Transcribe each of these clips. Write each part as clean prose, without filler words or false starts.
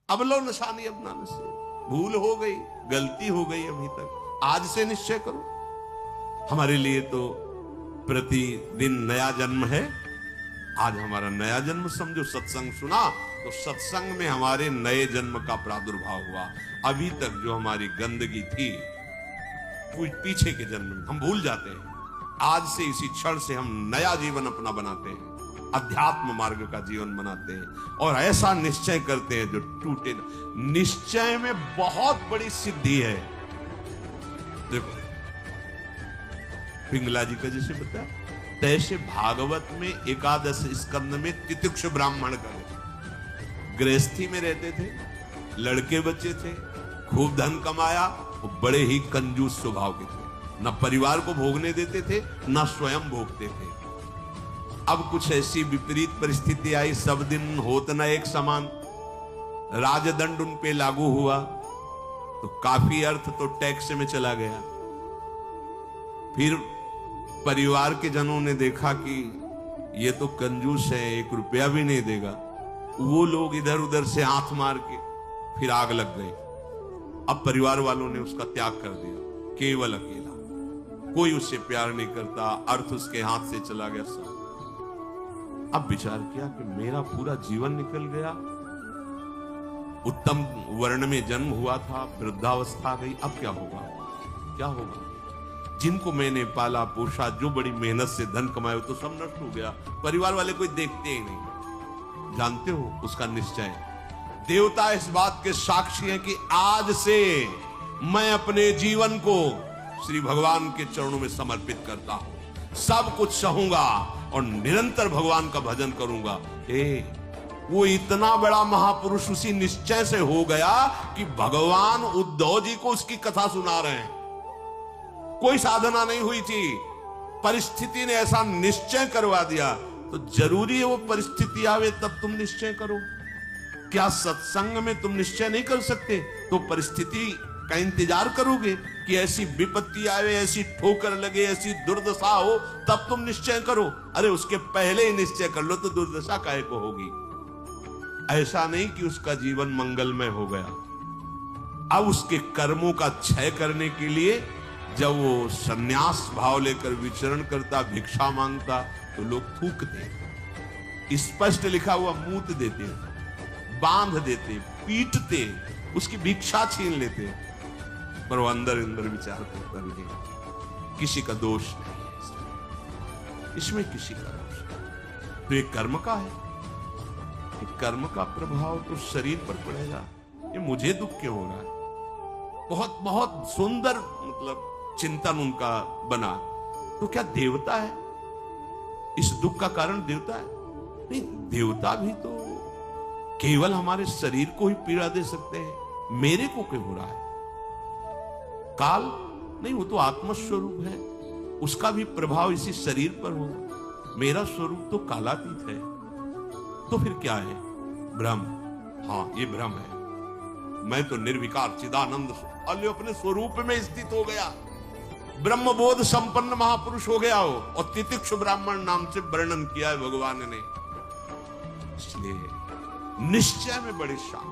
अब लो निशानी अपना नसीब। भूल हो गई, गलती हो गई अभी तक, आज से निश्चय करो। हमारे लिए तो प्रतिदिन नया जन्म है। आज हमारा नया जन्म समझो। सत्संग सुना तो सत्संग में हमारे नए जन्म का प्रादुर्भाव हुआ। अभी तक जो हमारी गंदगी थी पीछे के जन्म में हम भूल जाते हैं। आज से इसी क्षण से हम नया जीवन अपना बनाते हैं, अध्यात्म मार्ग का जीवन बनाते हैं और ऐसा निश्चय करते हैं जो टूटे न। निश्चय में बहुत बड़ी सिद्धि है। देखो पिंगला जी का जैसे बताया, तैसे भागवत में एकादश स्कंद में तितिक्ष ब्राह्मण का, गृहस्थी में रहते थे, लड़के बच्चे थे, खूब धन कमाया, वो बड़े ही कंजूस स्वभाव के थे, न परिवार को भोगने देते थे न स्वयं भोगते थे। अब कुछ ऐसी विपरीत परिस्थिति आई, सब दिन होत न एक समान, राजदंड उन पे लागू हुआ तो काफी अर्थ तो टैक्स में चला गया। फिर परिवार के जनों ने देखा कि ये तो कंजूस है, 1 रुपया भी नहीं देगा। वो लोग इधर उधर से हाथ मार के फिर आग लग गई। अब परिवार वालों ने उसका त्याग कर दिया, केवल अकेला, कोई उससे प्यार नहीं करता, अर्थ उसके हाथ से चला गया सब। अब विचार किया कि मेरा पूरा जीवन निकल गया, उत्तम वर्ण में जन्म हुआ था, वृद्धावस्था आ गई, अब क्या होगा, क्या होगा। जिनको मैंने पाला पोषा, जो बड़ी मेहनत से धन कमाए, तो सब नष्ट हो गया। परिवार वाले कोई देखते ही नहीं। जानते हो उसका निश्चय, देवता इस बात के साक्षी हैं कि आज से मैं अपने जीवन को श्री भगवान के चरणों में समर्पित करता हूं, सब कुछ सहूंगा और निरंतर भगवान का भजन करूंगा। वो इतना बड़ा महापुरुष उसी निश्चय से हो गया कि भगवान उद्धव जी को उसकी कथा सुना रहे हैं। कोई साधना नहीं हुई थी, परिस्थिति ने ऐसा निश्चय करवा दिया। तो जरूरी है वो परिस्थिति आवे तब तुम निश्चय करो। क्या सत्संग में तुम निश्चय नहीं कर सकते तो परिस्थिति का इंतजार करोगे कि ऐसी विपत्ति आवे, ऐसी ठोकर लगे, ऐसी दुर्दशा हो तब तुम निश्चय करो? अरे उसके पहले ही निश्चय कर लो तो दुर्दशा काहे को होगी। ऐसा नहीं कि उसका जीवन मंगलमय हो गया। अब उसके कर्मों का क्षय करने के लिए जब वो संन्यास भाव लेकर विचरण करता, भिक्षा मांगता, तो लोग थूकते, स्पष्ट लिखा हुआ मूत देते, बांध देते, पीटते, उसकी भिक्षा छीन लेते। पर वो अंदर अंदर विचार करता नहीं, किसी का दोष नहीं है इसमें किसी का दोष नहीं। तो ये कर्म का है, ये कर्म का प्रभाव तो शरीर पर पड़ेगा। ये मुझे दुख क्यों हो रहा है? बहुत बहुत सुंदर मतलब चिंतन उनका बना। तो क्या देवता है? इस दुख का कारण देवता है? नहीं, देवता भी तो केवल हमारे शरीर को ही पीड़ा दे सकते हैं। मेरे को क्यों हो रहा है? काल नहीं, वो तो आत्मस्वरूप है, उसका भी प्रभाव इसी शरीर पर होगा। मेरा स्वरूप तो कालातीत है। तो फिर क्या है? भ्रम। हाँ, ये भ्रम है। मैं तो निर्विकार चिदानंद अपने स्वरूप में स्थित हो गया, ब्रह्मबोध संपन्न महापुरुष हो गया हो। और तितिक्ष ब्राह्मण नाम से वर्णन किया है भगवान ने। इसलिए निश्चय में बड़ी शान,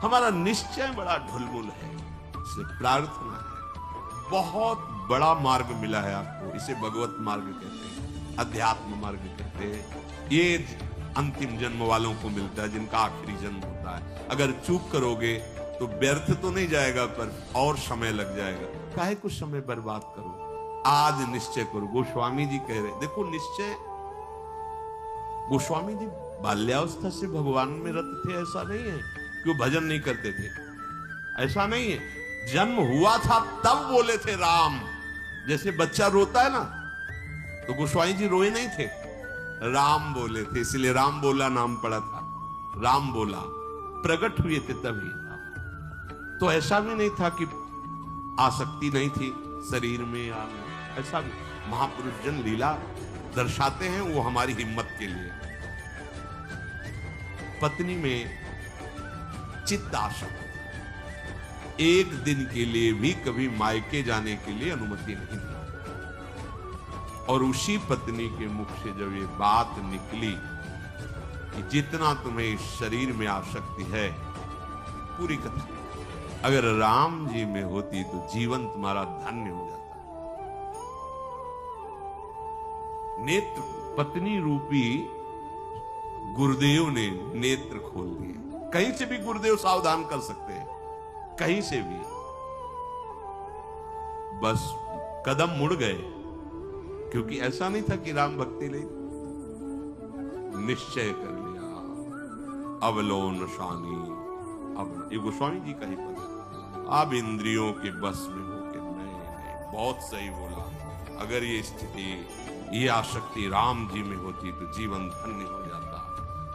हमारा निश्चय बड़ा ढुलमुल है। इसलिए प्रार्थना है, बहुत बड़ा मार्ग मिला है आपको। इसे भगवत मार्ग कहते हैं, अध्यात्म मार्ग कहते हैं। ये अंतिम जन्म वालों को मिलता है, जिनका आखिरी जन्म होता है। अगर चूक करोगे तो व्यर्थ तो नहीं जाएगा, पर और समय लग जाएगा। काहे कुछ समय बर्बाद करो, आज निश्चय करो। गोस्वामी जी कह रहे, देखो निश्चय, गोस्वामी जी बाल्यावस्था से भगवान में रत थे, ऐसा नहीं है कि वो भजन नहीं करते थे, ऐसा नहीं है। जन्म हुआ था तब बोले थे राम। जैसे बच्चा रोता है ना, तो गोस्वामी जी रोए नहीं थे, राम बोले थे, इसलिए राम बोला नाम पड़ा था। राम बोला, प्रकट हुए थे तभी। तो ऐसा भी नहीं था कि आसक्ति नहीं थी शरीर में, ऐसा भी महापुरुष जन लीला दर्शाते हैं, वो हमारी हिम्मत के लिए। पत्नी में चित्त आसक्त, एक दिन के लिए भी कभी मायके जाने के लिए अनुमति नहीं दी। और उसी पत्नी के मुख से जब ये बात निकली कि जितना तुम्हें इस शरीर में आसक्ति है, पूरी कथा अगर राम जी में होती तो जीवन तुम्हारा धन्य हो जाता। नेत्र पत्नी रूपी गुरुदेव ने नेत्र खोल दिए। कहीं से भी गुरुदेव सावधान कर सकते हैं, कहीं से भी। बस कदम मुड़ गए, क्योंकि ऐसा नहीं था कि राम भक्ति नहीं, निश्चय कर लिया अवलोन शानी। अब ये गोस्वामी जी का ही पद है, अब इंद्रियों के बस में होके नहीं, बहुत सही बोला। अगर ये स्थिति, ये आसक्ति राम जी में होती तो जीवन धन्य हो जाता।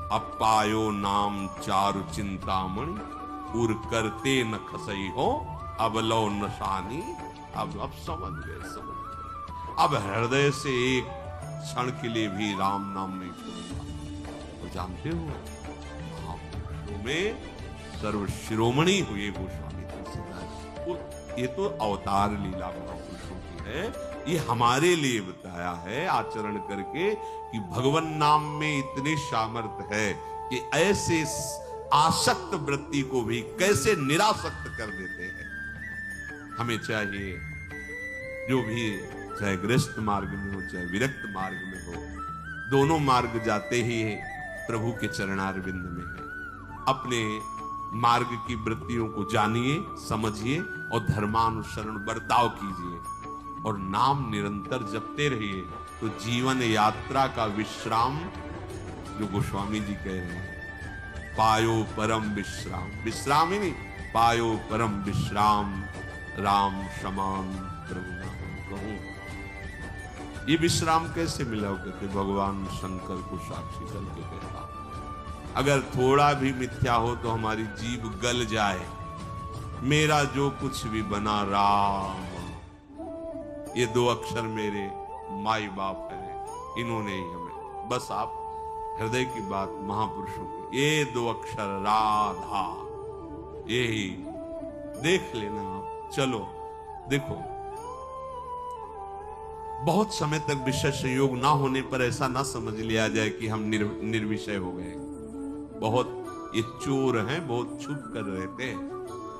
अब पायो नाम चारु चिंतामणि उर करते न खसई हो अवलो नशानी। अब समझ गए। अब हृदय से एक क्षण के लिए भी राम नाम नहीं छोड़ूंगा। तो जानते हो महापुरुषों में सर्व शिरोमणि हुए गोस्वामी तुलसीदास। ये तो अवतार लीला महापुरुषों की है, ये हमारे लिए बताया है आचरण करके कि भगवान नाम में इतनी सामर्थ्य है कि ऐसे आसक्त वृत्ति को भी कैसे निरासक्त कर देते हैं। हमें चाहिए जो भी, चाहे गृहस्थ मार्ग में हो चाहे विरक्त मार्ग में हो, दोनों मार्ग जाते ही प्रभु के चरणारविंद में है। अपने मार्ग की वृत्तियों को जानिए, समझिए और धर्मानुसरण बर्ताव कीजिए और नाम निरंतर जपते रहिए। तो जीवन यात्रा का विश्राम, जो गोस्वामी जी कह रहे हैं, पायो परम विश्राम। विश्राम ही नहीं, पायो परम विश्राम राम समान प्रभु नाम कहूं। ये विश्राम कैसे मिला? कहते भगवान शंकर को साक्षी करके कहता, अगर थोड़ा भी मिथ्या हो तो हमारी जीभ गल जाए, मेरा जो कुछ भी बना राम। ये दो अक्षर मेरे माई बाप है, इन्होंने ही हमें, बस आप हृदय की बात महापुरुषों की, ये दो अक्षर राधा, यही देख लेना आप। चलो देखो, बहुत समय तक विषय संयोग ना होने पर ऐसा ना समझ लिया जाए कि हम निर्विषय हो गए। बहुत ये चोर हैं, बहुत छुप कर रहते हैं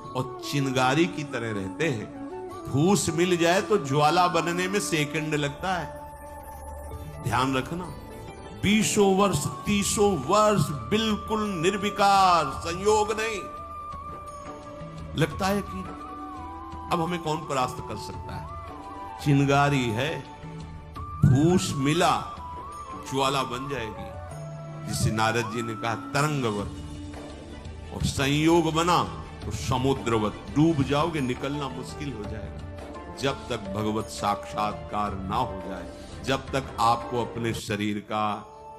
और चिंगारी की तरह रहते हैं। फूस मिल जाए तो ज्वाला बनने में सेकंड लगता है। ध्यान रखना, 20 वर्ष 30 वर्ष बिल्कुल निर्विकार, संयोग नहीं। लगता है कि अब हमें कौन परास्त कर सकता है? चिंगारी है, फूस मिला ज्वाला बन जाएगी, जिसे नारद जी ने कहा तरंगवत, और संयोग बना तो समुद्रवत, डूब जाओगे, निकलना मुश्किल हो जाएगा। जब तक भगवत साक्षात्कार ना हो जाए, जब तक आपको अपने शरीर का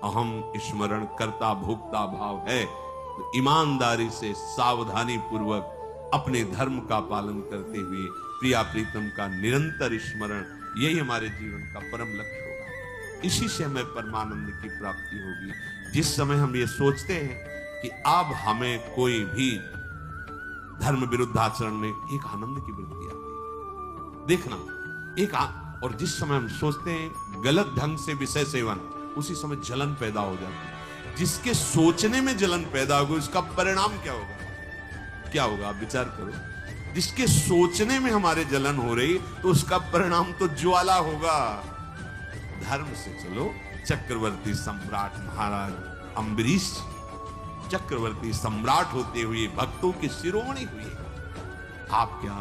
अहम स्मरण करता भोक्ता भाव है, तो ईमानदारी से सावधानी पूर्वक अपने धर्म का पालन करते हुए प्रिया प्रीतम का निरंतर स्मरण, यही हमारे जीवन का परम लक्ष्य होगा। इसी से हमें परमानंद की प्राप्ति होगी। जिस समय हम ये सोचते हैं कि अब हमें कोई भी धर्म विरुद्ध आचरण में, एक आनंद की वृत्ति आती है। देखना, और जिस समय हम सोचते हैं गलत ढंग से विषय सेवन, उसी समय जलन पैदा हो जाती है। जिसके सोचने में जलन पैदा होगी, उसका परिणाम क्या होगा? क्या होगा? आप विचार करो। जिसके सोचने में हमारे जलन हो रही, तो उसका परिणाम तो ज्वाला होगा। धर्म से चलो। चक्रवर्ती सम्राट महाराज अम्बरीश चक्रवर्ती सम्राट होते हुए भक्तों के शिरोमणि हुए। आप क्या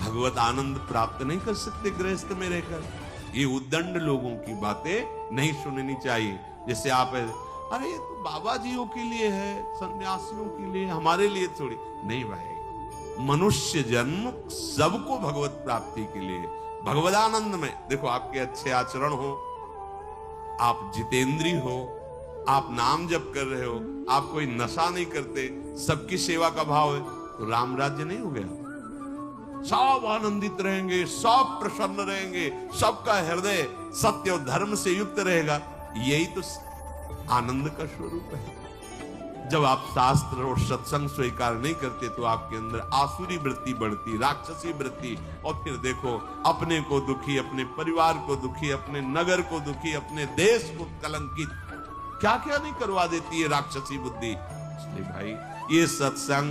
भगवत आनंद प्राप्त नहीं कर सकते गृहस्थ में रहकर? ये उद्दंड लोगों की बातें नहीं सुननी चाहिए। जैसे आप, अरे ये तो बाबा जियों के लिए है, सन्यासियों के लिए, हमारे लिए थोड़ी नहीं। भाई, मनुष्य जन्म सबको भगवत प्राप्ति के लिए, भगवदानंद में। देखो, आपके अच्छे आचरण हो, आप जितेंद्री हो, आप नाम जप कर रहे हो, आप कोई नशा नहीं करते, सबकी सेवा का भाव है, तो राम राज्य नहीं हो गया? सब आनंदित रहेंगे, सब प्रसन्न रहेंगे, सबका हृदय सत्य और धर्म से युक्त रहेगा। यही तो आनंद का स्वरूप है। जब आप शास्त्र और सत्संग स्वीकार नहीं करते, तो आपके अंदर आसुरी वृत्ति बढ़ती, राक्षसी वृत्ति, और फिर देखो, अपने को दुखी, अपने परिवार को दुखी, अपने नगर को दुखी, अपने देश को कलंकित, क्या क्या नहीं करवा देती है राक्षसी बुद्धि। इसलिए भाई, ये सत्संग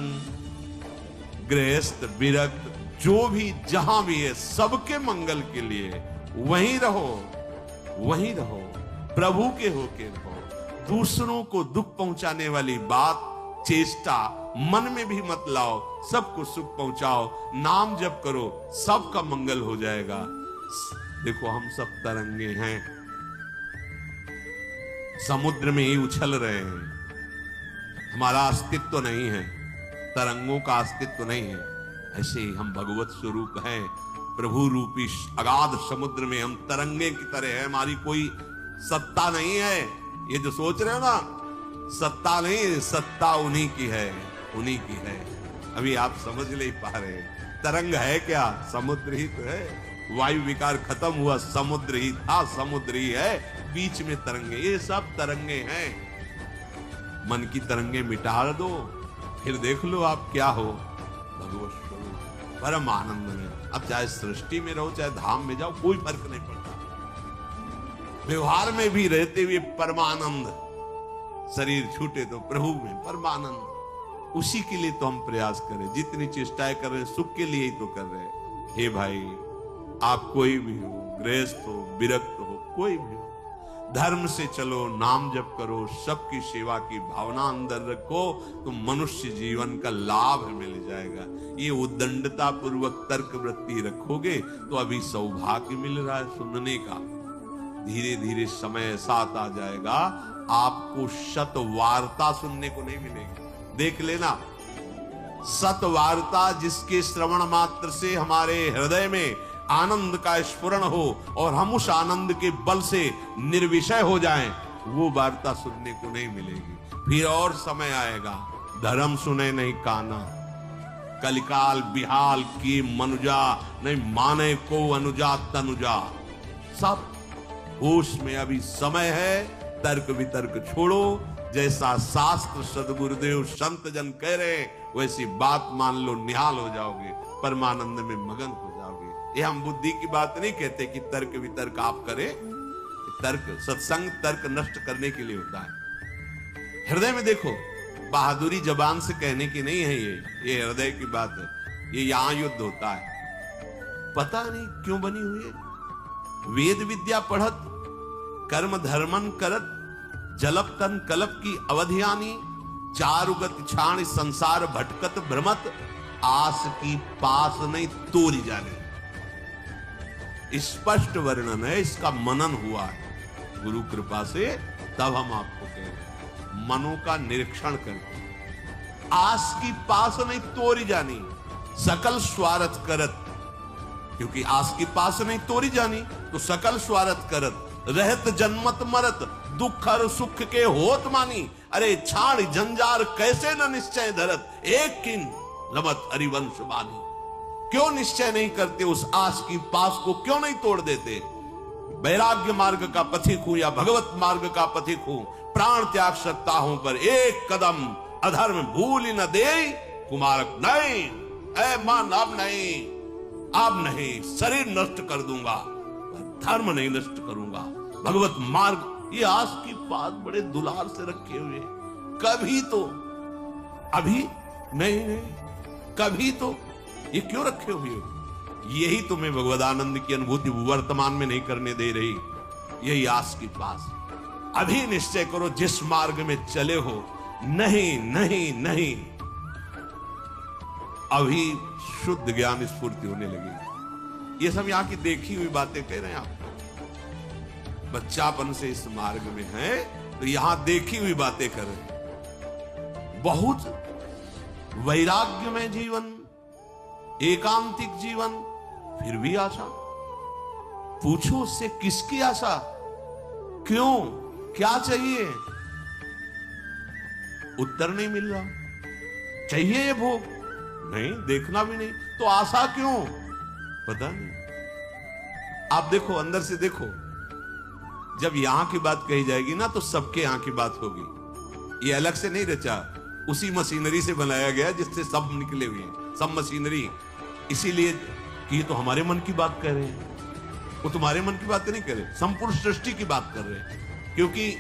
गृहस्थ विरक्त जो भी जहां भी है सबके मंगल के लिए वहीं रहो, वहीं रहो, प्रभु के होके रहो। दूसरों को दुख पहुंचाने वाली बात चेष्टा मन में भी मत लाओ, सबको सुख पहुंचाओ, नाम जप करो, सबका मंगल हो जाएगा। देखो हम सब तरंगे हैं, समुद्र में ही उछल रहे हैं, हमारा अस्तित्व नहीं है, तरंगों का अस्तित्व नहीं है। ऐसे ही हम भगवत स्वरूप हैं, प्रभु रूपी अगाध समुद्र में हम तरंगे की तरह हैं, हमारी कोई सत्ता नहीं है। ये जो सोच रहे हो ना, सत्ता नहीं, सत्ता उन्हीं की है, उन्हीं की है। अभी आप समझ नहीं पा रहे, तरंग है क्या? समुद्र ही तो है। वायु विकार खत्म हुआ, समुद्र ही था, समुद्र ही है, बीच में तरंगे, ये सब तरंगे हैं। मन की तरंगे मिटा दो, फिर देख लो आप क्या हो, भगवत स्वरूप परम आनंद में। अब चाहे सृष्टि में रहो चाहे धाम में जाओ, कोई फर्क नहीं पड़ता। व्यवहार में भी रहते हुए परमानंद, शरीर छूटे तो प्रभु में परमानंद। उसी के लिए तो हम प्रयास करें, जितनी चेष्टाएं कर रहे हैं सुख के लिए ही तो कर रहे हैं। हे भाई, आप कोई भी हो, गृहस्थ हो, विरक्त हो, कोई भी हो, धर्म से चलो, नाम जप करो, सबकी सेवा की भावना अंदर रखो, तो मनुष्य जीवन का लाभ मिल जाएगा। ये उद्दंडता पूर्वक तर्क वृत्ति रखोगे तो अभी सौभाग्य मिल रहा है सुनने का। धीरे धीरे समय साथ आ जाएगा, आपको शत वार्ता सुनने को नहीं मिलेगी। देख लेना, सत वार्ता जिसके श्रवण मात्र से हमारे हृदय में आनंद का स्फुरण हो और हम उस आनंद के बल से निर्विषय हो जाएं, वो वार्ता सुनने को नहीं मिलेगी। फिर और समय आएगा, धर्म सुने नहीं काना, कलिकाल बिहाल की मनुजा, नहीं माने को अनुजा तनुजा। सब होश में अभी समय है, तर्क वितर्क छोड़ो, जैसा शास्त्र सदगुरुदेव संत जन कह रहे वैसी बात मान लो, निहाल हो जाओगे, परमानंद में मगन हो जाओगे। ये हम बुद्धि की बात नहीं कहते कि तर्क वितर्क आप करें, तर्क सत्संग तर्क नष्ट करने के लिए होता है। हृदय में देखो, बहादुरी जबान से कहने की नहीं है, ये हृदय की बात है। ये यहां युद्ध होता है, पता नहीं क्यों बनी हुई है। वेद विद्या पढ़त, कर्म धर्मन करत, जलप तन कलप की अवधियानी, चारुगत छाण संसार भटकत भ्रमत, आस की पास नहीं तोरी जाने। स्पष्ट वर्णन है, इसका मनन हुआ है गुरु कृपा से, तब हम आपको कह रहे हैं। मनों का निरीक्षण करके, आस की पास नहीं तोरी जानी, सकल स्वार्थ करत, क्योंकि आस की पास नहीं तोरी जानी तो सकल स्वार्थ करत, रहत जन्मत मरत, दुख और सुख के होत मानी। अरे छाड़ जंजार कैसे न निश्चय धरत, एक किन रमत हरिवंश बानी। क्यों निश्चय नहीं करते, उस आस की पास को क्यों नहीं तोड़ देते? वैराग्य मार्ग का पथिक हूं या भगवत मार्ग का पथिक हूं, प्राण त्याग सकता हूं पर एक कदम अधर्म भूल न दे कुमारक नहीं। ऐ मन अब नहीं, अब नहीं, शरीर नष्ट कर दूंगा पर धर्म नहीं नष्ट करूंगा। भगवत मार्ग, ये आस की पास बड़े दुलार से रखे हुए, कभी तो, अभी नहीं नहीं, कभी तो, ये क्यों रखे हुए हो? यही तुम्हें भगवदानंद की अनुभूति वर्तमान में नहीं करने दे रही, यही आस की पास। अभी निश्चय करो जिस मार्ग में चले हो, नहीं नहीं नहीं, अभी शुद्ध ज्ञान स्फूर्ति होने लगी। ये सब यहां की देखी हुई बातें कह रहे हैं आप, बच्चापन से इस मार्ग में है तो यहां देखी हुई बातें कर रहे हैं। बहुत वैराग्य में जीवन, एकांतिक जीवन, फिर भी आशा। पूछो उससे किसकी आशा, क्यों, क्या चाहिए? उत्तर नहीं मिल रहा। चाहिए ये भोग नहीं, देखना भी नहीं, तो आशा क्यों? पता नहीं। आप देखो, अंदर से देखो, जब यहां की बात कही जाएगी ना तो सबके यहां की बात होगी। ये अलग से नहीं रचा, उसी मशीनरी से बनाया गया जिससे सब निकले हुए हैं, सब मशीनरी। इसीलिए कि ये तो हमारे मन की बात कर रहे हैं, वो तुम्हारे मन की बात नहीं कर रहे, संपूर्ण सृष्टि की बात कर रहे हैं। क्योंकि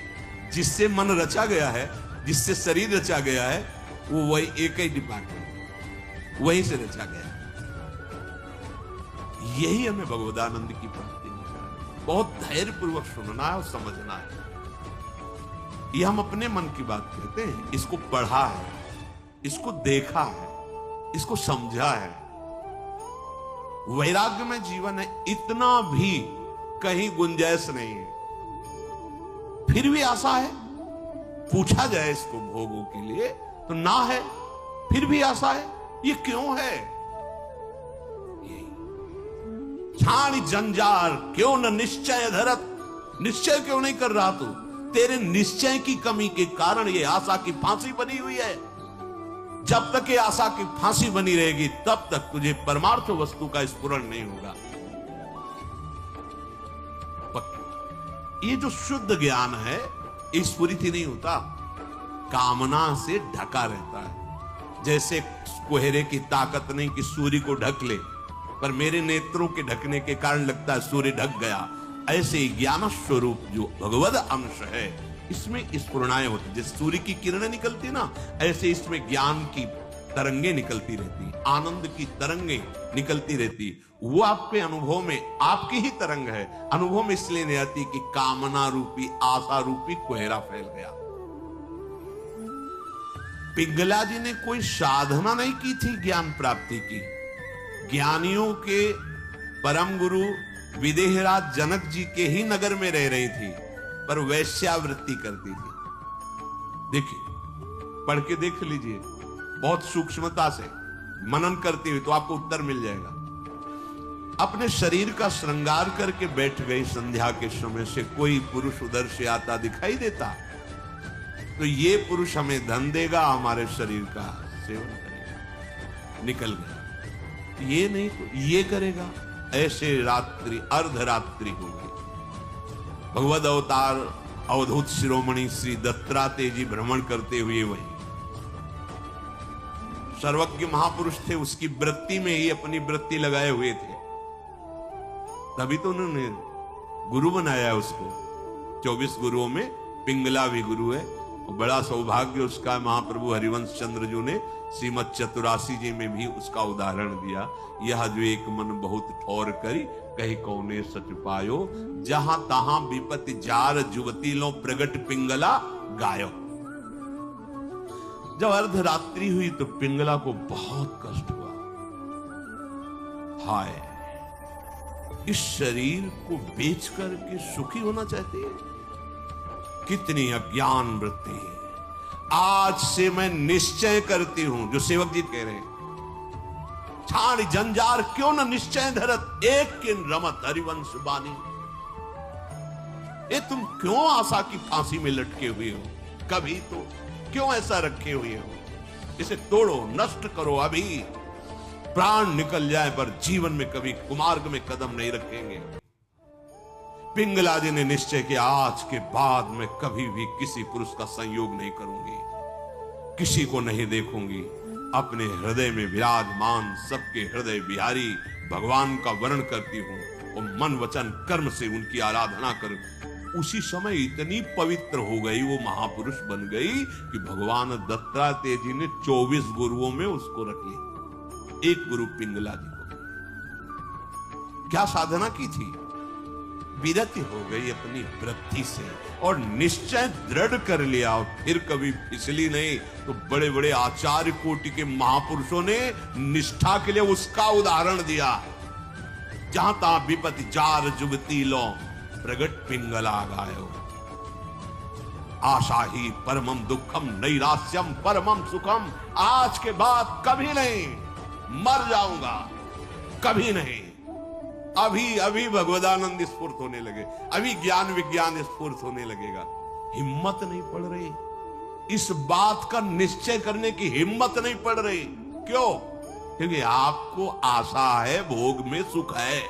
जिससे मन रचा गया है, जिससे शरीर रचा गया है, वो वही एक ही डिपार्टमेंट, वहीं से रचा गया। यही हमें भगवदानंद की प्राप्ति में करना, बहुत धैर्य पूर्वक सुनना है और समझना है। ये हम अपने मन की बात कहते हैं, इसको पढ़ा है, इसको देखा है, इसको समझा है। वैराग्य में जीवन है, इतना भी कहीं गुंजाइश नहीं है। फिर भी आशा है, पूछा जाए इसको भोगों के लिए तो ना है, फिर भी आशा है। ये क्यों है? छाणी जंजार क्यों न निश्चय धरत, निश्चय क्यों नहीं कर रहा तू? तेरे निश्चय की कमी के कारण ये आशा की फांसी बनी हुई है। जब तक ये आशा की फांसी बनी रहेगी तब तक तुझे परमार्थ वस्तु का स्फुरण नहीं होगा। ये जो शुद्ध ज्ञान है ये स्फुरित ही नहीं होता, कामना से ढका रहता है। जैसे कोहरे की ताकत नहीं कि सूर्य को ढक ले, पर मेरे नेत्रों के ढकने के कारण लगता है सूर्य ढक गया। ऐसे ज्ञान स्वरूप जो भगवद अंश है इसमें स्फुरणाएं होती, जैसे सूर्य की किरणें निकलती ना, ऐसे इसमें ज्ञान की तरंगे निकलती रहती, आनंद की तरंगे निकलती रहती। वो आपके अनुभव में आपकी ही तरंग है, अनुभव में इसलिए नहीं आती कि कामना रूपी आशा रूपी कोहरा फैल गया। पिंगला जी ने कोई साधना नहीं की थी ज्ञान प्राप्ति की। ज्ञानियों के परम गुरु विदेहराज जनक जी के ही नगर में रह रही थी, पर वैश्यावृत्ति करती थी। देखिए, पढ़ के देख लीजिए, बहुत सूक्ष्मता से मनन करती हुई तो आपको उत्तर मिल जाएगा। अपने शरीर का श्रृंगार करके बैठ गई संध्या के समय से कोई पुरुष उधर से आता दिखाई देता तो ये पुरुष हमें धन देगा, हमारे शरीर का सेवन करेगा, निकल गया। ये नहीं तो ये करेगा। ऐसे रात्रि अर्धरात्रि हो गई। भगवद अवतार अवधूत शिरोमणि श्री दत्तात्रेय जी भ्रमण करते हुए वही सर्वज्ञ महापुरुष थे, उसकी वृत्ति में ही अपनी वृत्ति लगाए हुए थे, तभी तो उन्होंने गुरु बनाया उसको। 24 गुरुओं में पिंगला भी गुरु है, और बड़ा सौभाग्य उसका महाप्रभु हरिवंश चंद्र जी ने श्रीमद चतुरासी जी में भी उसका उदाहरण दिया। यह जो एक मन बहुत ठौर करी, कहीं कौने सच पायो, जहां तहां विपत्ति जार जुवती लो प्रगट पिंगला गायो। जब अर्धरात्रि हुई तो पिंगला को बहुत कष्ट हुआ। हाय, इस शरीर को बेच करके सुखी होना चाहती है, कितनी अज्ञान वृत्ति है। आज से मैं निश्चय करती हूं, जो सेवक जी कह रहे हैं, छाण जंजार क्यों न निश्चय धरत, एक किन रमत हरिवंश बानी। ये तुम क्यों आशा की फांसी में लटके हुए हो? कभी तो क्यों ऐसा रखे हुए हो? इसे तोड़ो, नष्ट करो। अभी प्राण निकल जाए पर जीवन में कभी कुमार्ग में कदम नहीं रखेंगे। पिंगला जी ने निश्चय किया, आज के बाद मैं कभी भी किसी पुरुष का संयोग नहीं करूंगी, किसी को नहीं देखूंगी। अपने हृदय में विराजमान सबके हृदय बिहारी भगवान का वर्णन करती हूं और मन वचन कर्म से उनकी आराधना कर। उसी समय इतनी पवित्र हो गई, वो महापुरुष बन गई कि भगवान दत्तात्रेय जी ने 24 गुरुओं में उसको रख लिया, एक गुरु पिंगला जी को। क्या साधना की थी? विरति हो गई अपनी वृत्ति से और निश्चय दृढ़ कर लिया, और फिर कभी फिसली नहीं। तो बड़े बड़े आचार्य कोटि के महापुरुषों ने निष्ठा के लिए उसका उदाहरण दिया। जहां तहां विपत्ति जार जुगती लो प्रगट पिंगला गायो। आशा ही परमम दुखम नैराश्यम परमम सुखम। आज के बाद कभी नहीं, मर जाऊंगा कभी नहीं। अभी अभी भगवदानंद स्फूर्त होने लगे, अभी ज्ञान विज्ञान स्फूर्त होने लगेगा। हिम्मत नहीं पड़ रही, इस बात का निश्चय करने की हिम्मत नहीं पड़ रही। क्यों? क्योंकि आपको आशा है, भोग में सुख है।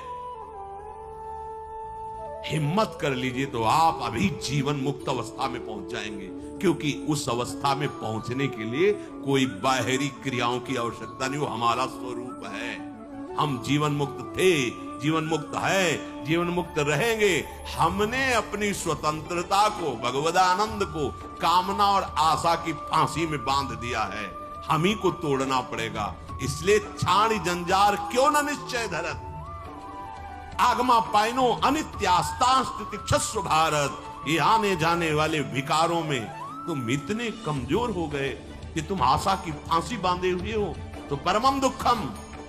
हिम्मत कर लीजिए तो आप अभी जीवन मुक्त अवस्था में पहुंच जाएंगे, क्योंकि उस अवस्था में पहुंचने के लिए कोई बाहरी क्रियाओं की आवश्यकता नहीं, वो हमारा स्वरूप है। हम जीवन मुक्त थे, जीवन मुक्त है, जीवन मुक्त रहेंगे। हमने अपनी स्वतंत्रता को, भगवदानंद को कामना और आशा की फांसी में बांध दिया है। हम ही को तोड़ना पड़ेगा। इसलिए छाण जंजार क्यों न निश्चय धरत, आगमा पाइनो अनित्यास्तास्तिक्षस्व भारत। ये आने जाने वाले विकारों में तुम इतने कमजोर हो गए कि तुम आशा की फांसी बांधे हुए हो, तो परमम दुखम,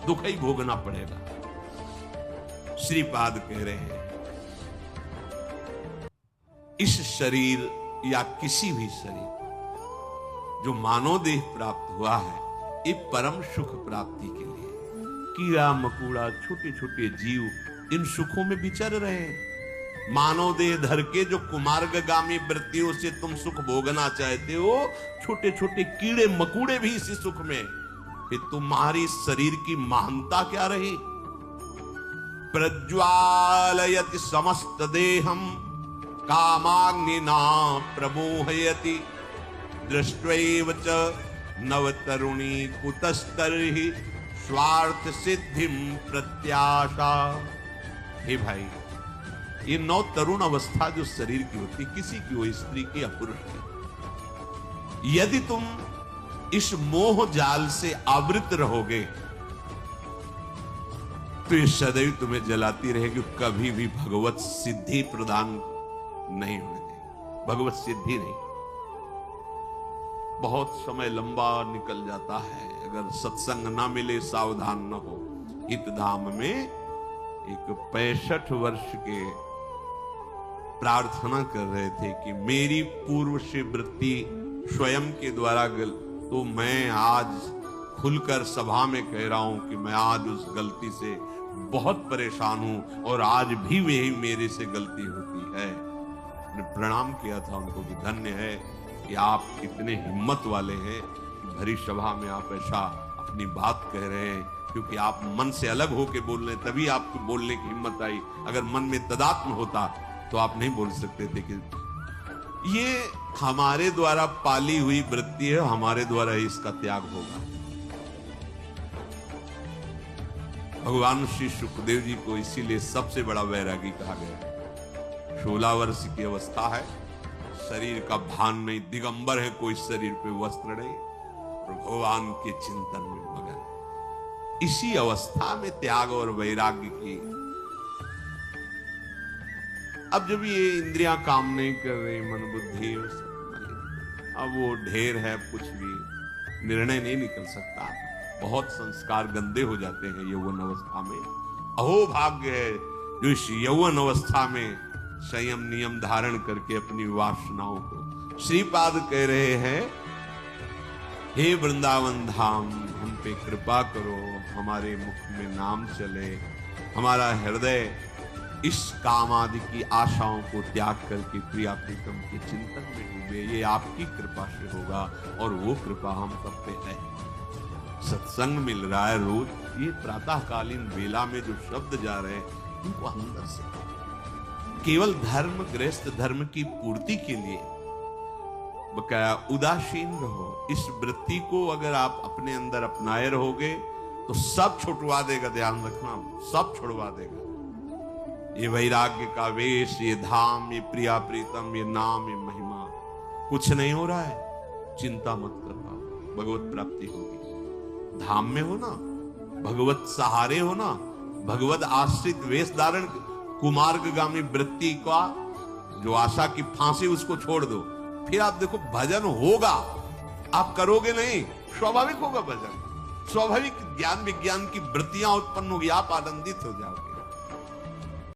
दुख ही भोगना पड़ेगा। श्रीपाद कह रहे हैं इस शरीर या किसी भी शरीर जो मानव देह प्राप्त हुआ है, ये परम सुख प्राप्ति के लिए। कीड़ा मकोड़ा छोटे छोटे जीव इन सुखों में विचर रहे हैं। मानव देह धर के जो कुमार्गगामी वृत्तियों से तुम सुख भोगना चाहते हो, छोटे छोटे कीड़े मकूड़े भी इसी सुख में, फिर तुम्हारी शरीर की महानता क्या रही। प्रज्वालयति समस्त देहम कामाग्निना प्रमोहयति, दृष्ट्वैव च नवतरुणी कुतस्तर्हि स्वार्थ सिद्धिम प्रत्याशा। हे भाई, ये नौ तरुण अवस्था जो शरीर की होती, किसी की हो, स्त्री की या पुरुष की, यदि तुम इस मोह जाल से आवृत रहोगे तो ये सदैव तुम्हें जलाती रहेगी, कभी भी भगवत सिद्धि प्रदान नहीं होने देगी। भगवत सिद्धि नहीं। बहुत समय लंबा निकल जाता है अगर सत्संग ना मिले, सावधान न हो। हितधाम में एक 65 वर्ष के प्रार्थना कर रहे थे कि मेरी पूर्व से वृत्ति स्वयं के द्वारा तो मैं आज खुलकर सभा में कह रहा हूं कि मैं आज उस गलती से बहुत परेशान हूं और आज भी वही मेरे से गलती होती है। मैंने प्रणाम किया था उनको कि धन्य है कि आप इतने हिम्मत वाले हैं कि भरी सभा में आप ऐसा अपनी बात कह रहे हैं, क्योंकि आप मन से अलग होके बोल रहे हैं, तभी आपको बोलने की हिम्मत आई। अगर मन में तदात्म होता तो आप नहीं बोल सकते थे। कि ये हमारे द्वारा पाली हुई वृत्ति है, हमारे द्वारा ही इसका त्याग होगा। भगवान श्री सुखदेव जी को इसीलिए सबसे बड़ा वैरागी कहा गया। 16 वर्ष की अवस्था है, शरीर का भान नहीं, दिगंबर है, कोई शरीर पे वस्त्र नहीं, और भगवान के चिंतन में मगन। इसी अवस्था में त्याग और वैराग्य की। अब जब ये इंद्रियां काम नहीं कर रही, मन बुद्धि अब वो ढेर है, कुछ भी निर्णय नहीं निकल सकता। बहुत संस्कार गंदे हो जाते हैं यौवन अवस्था में। अहो भाग्य है जो इस यौवन अवस्था में संयम नियम धारण करके अपनी वासनाओं को। श्रीपाद कह रहे हैं, हे वृंदावन धाम, हम पे कृपा करो, हमारे मुख में नाम चले, हमारा हृदय इस काम आदि की आशाओं को त्याग करके प्रिया प्रीतम के चिंतन में डूबे। ये आपकी कृपा से होगा और वो कृपा हम सब पे है। सत्संग मिल रहा है रोज, ये प्रातःकालीन वेला में जो शब्द जा रहे हैं उनको अंदर से केवल धर्म, गृहस्थ धर्म की पूर्ति के लिए बकाया उदासीन रहो। इस वृत्ति को अगर आप अपने अंदर अपनाए रहोगे तो सब छुटवा देगा। ध्यान रखना, सब छुड़वा देगा। ये वैराग्य का वेश, ये धाम, ये प्रिया प्रीतम, ये नाम, ये महिमा, कुछ नहीं हो रहा है, चिंता मत कर पाओ, भगवत प्राप्ति होगी। धाम में हो ना, भगवत सहारे हो ना, भगवत आश्रित वेश धारण, कुमार्गगामी वृत्ति का जो आशा की फांसी उसको छोड़ दो, फिर आप देखो भजन होगा। आप करोगे नहीं, स्वाभाविक होगा भजन, स्वाभाविक ज्ञान विज्ञान की वृत्तियां उत्पन्न होगी, आप आनंदित हो जाओगे।